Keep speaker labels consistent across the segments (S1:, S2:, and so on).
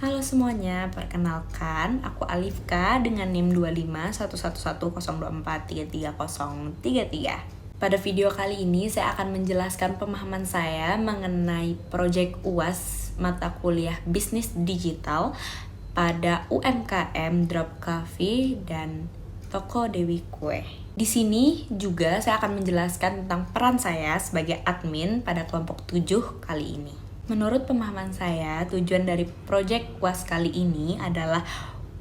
S1: Halo semuanya, perkenalkan aku Alifka dengan NIM 251110243333. Pada video kali ini saya akan menjelaskan pemahaman saya mengenai proyek UAS mata kuliah Bisnis Digital pada UMKM Drop Coffee dan Toko Dewi Kue. Di sini juga saya akan menjelaskan tentang peran saya sebagai admin pada kelompok 7 kali ini. Menurut pemahaman saya, tujuan dari proyek UAS kali ini adalah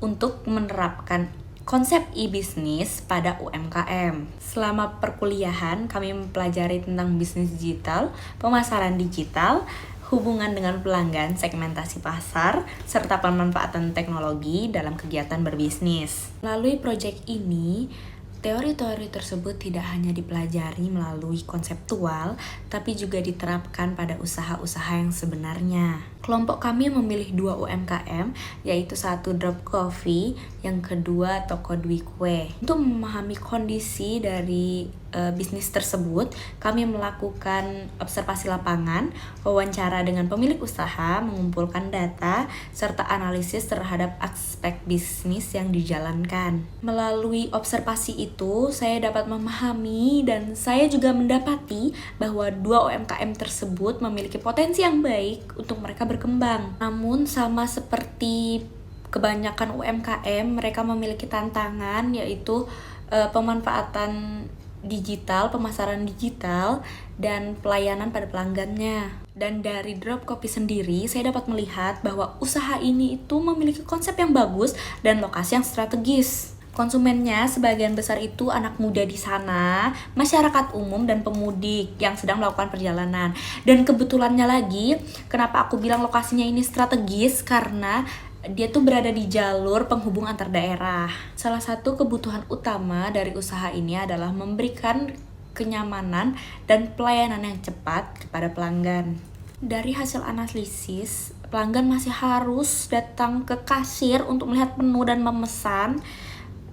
S1: untuk menerapkan konsep e-bisnis pada UMKM. Selama perkuliahan, kami mempelajari tentang bisnis digital, pemasaran digital, hubungan dengan pelanggan, segmentasi pasar, serta pemanfaatan teknologi dalam kegiatan berbisnis. Melalui proyek ini, teori-teori tersebut tidak hanya dipelajari melalui konseptual, tapi juga diterapkan pada usaha-usaha yang sebenarnya. Kelompok kami memilih 2 UMKM, yaitu satu Drop Coffee, yang kedua Toko Dewi Kue. Untuk memahami kondisi dari bisnis tersebut, kami melakukan observasi lapangan, wawancara dengan pemilik usaha, mengumpulkan data, serta analisis terhadap aspek bisnis yang dijalankan. Melalui observasi itu, saya dapat memahami dan saya juga mendapati bahwa 2 UMKM tersebut memiliki potensi yang baik untuk mereka berkembang. Namun sama seperti kebanyakan UMKM, mereka memiliki tantangan yaitu pemanfaatan digital, pemasaran digital, dan pelayanan pada pelanggannya. Dan dari Drop Coffee sendiri, saya dapat melihat bahwa usaha ini itu memiliki konsep yang bagus dan lokasi yang strategis. Konsumennya sebagian besar itu anak muda di sana, masyarakat umum dan pemudik yang sedang melakukan perjalanan. Dan kebetulannya lagi, kenapa aku bilang lokasinya ini strategis, karena dia tuh berada di jalur penghubung antar daerah. Salah satu kebutuhan utama dari usaha ini adalah memberikan kenyamanan dan pelayanan yang cepat kepada pelanggan. Dari hasil analisis, pelanggan masih harus datang ke kasir untuk melihat menu dan memesan,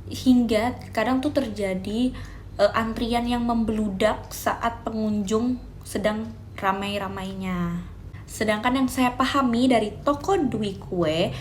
S1: hingga kadang tuh terjadi antrian yang membeludak saat pengunjung sedang ramai-ramainya. Sedangkan yang saya pahami dari Toko Dewi Kue,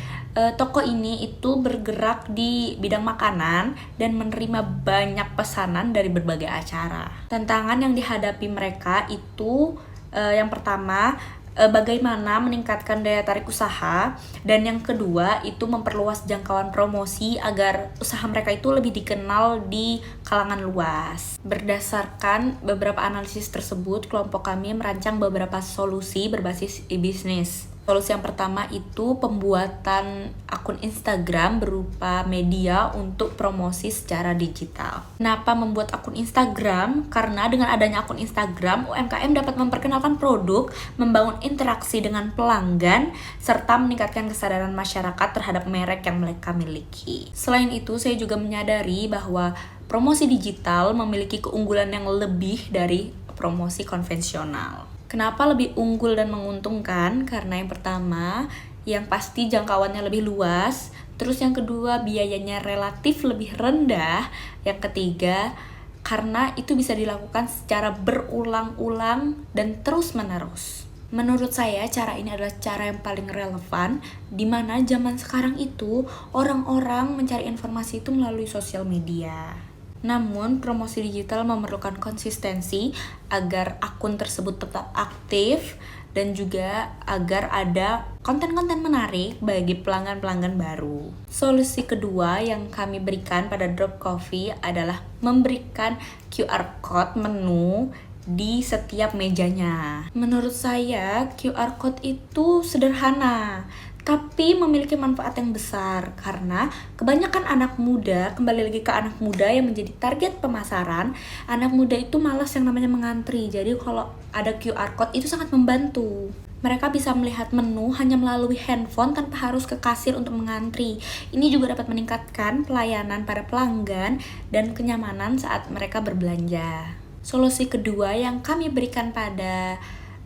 S1: toko ini itu bergerak di bidang makanan dan menerima banyak pesanan dari berbagai acara. Tantangan yang dihadapi mereka itu yang pertama, bagaimana meningkatkan daya tarik usaha, dan yang kedua itu memperluas jangkauan promosi agar usaha mereka itu lebih dikenal di kalangan luas. Berdasarkan beberapa analisis tersebut, kelompok kami merancang beberapa solusi berbasis e-bisnis. Solusi yang pertama itu pembuatan akun Instagram berupa media untuk promosi secara digital. Kenapa membuat akun Instagram? Karena dengan adanya akun Instagram, UMKM dapat memperkenalkan produk, membangun interaksi dengan pelanggan, serta meningkatkan kesadaran masyarakat terhadap merek yang mereka miliki. Selain itu, saya juga menyadari bahwa promosi digital memiliki keunggulan yang lebih dari promosi konvensional. Kenapa lebih unggul dan menguntungkan? Karena yang pertama, yang pasti jangkauannya lebih luas. Terus yang kedua, biayanya relatif lebih rendah. Yang ketiga, karena itu bisa dilakukan secara berulang-ulang dan terus-menerus. Menurut saya, cara ini adalah cara yang paling relevan, di mana zaman sekarang itu orang-orang mencari informasi itu melalui sosial media. Namun, promosi digital memerlukan konsistensi agar akun tersebut tetap aktif dan juga agar ada konten-konten menarik bagi pelanggan-pelanggan baru. Solusi kedua yang kami berikan pada Drop Coffee adalah memberikan QR Code menu di setiap mejanya. Menurut saya, QR Code itu sederhana, tapi memiliki manfaat yang besar karena kebanyakan anak muda, kembali lagi ke anak muda yang menjadi target pemasaran, anak muda itu malas yang namanya mengantri. Jadi kalau ada QR Code itu sangat membantu. Mereka bisa melihat menu hanya melalui handphone tanpa harus ke kasir untuk mengantri. Ini juga dapat meningkatkan pelayanan para pelanggan dan kenyamanan saat mereka berbelanja. Solusi kedua yang kami berikan pada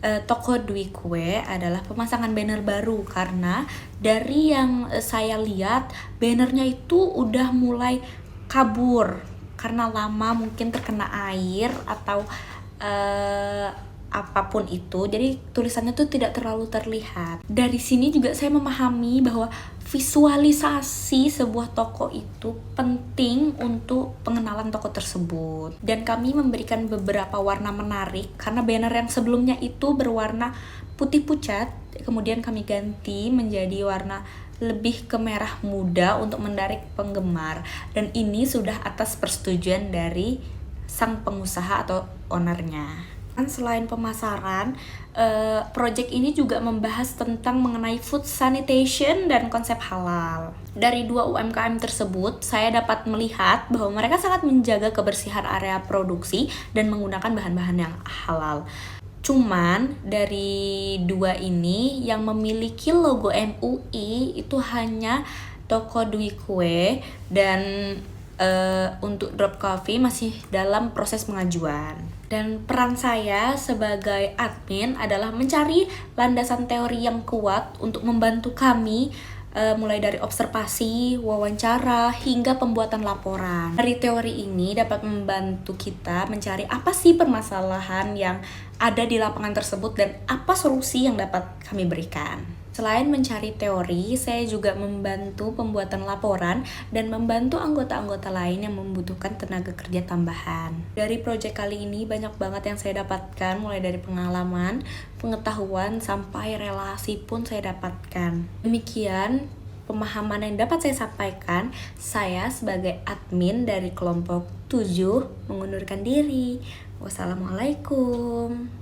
S1: Toko Dewi Kue adalah pemasangan banner baru, karena dari yang saya lihat bannernya itu udah mulai kabur karena lama mungkin terkena air atau apapun itu, jadi tulisannya tuh tidak terlalu terlihat. Dari sini juga saya memahami bahwa visualisasi sebuah toko itu penting untuk pengenalan toko tersebut. Dan kami memberikan beberapa warna menarik karena banner yang sebelumnya itu berwarna putih pucat, kemudian kami ganti menjadi warna lebih ke merah muda untuk menarik penggemar. Dan ini sudah atas persetujuan dari sang pengusaha atau ownernya. Selain pemasaran, project ini juga membahas tentang mengenai food sanitation dan konsep halal. Dari 2 UMKM tersebut, saya dapat melihat bahwa mereka sangat menjaga kebersihan area produksi dan menggunakan bahan-bahan yang halal. Cuman dari 2 ini yang memiliki logo MUI itu hanya Toko Dwi Kue dan untuk Drop Coffee masih dalam proses pengajuan. Dan peran saya sebagai admin adalah mencari landasan teori yang kuat untuk membantu kami mulai dari observasi, wawancara, hingga pembuatan laporan. Dari teori ini dapat membantu kita mencari apa sih permasalahan yang ada di lapangan tersebut dan apa solusi yang dapat kami berikan. Selain mencari teori, saya juga membantu pembuatan laporan dan membantu anggota-anggota lain yang membutuhkan tenaga kerja tambahan. Dari proyek kali ini banyak banget yang saya dapatkan, mulai dari pengalaman, pengetahuan, sampai relasi pun saya dapatkan. Demikian pemahaman yang dapat saya sampaikan. Saya sebagai admin dari kelompok 7 mengundurkan diri. Wassalamualaikum.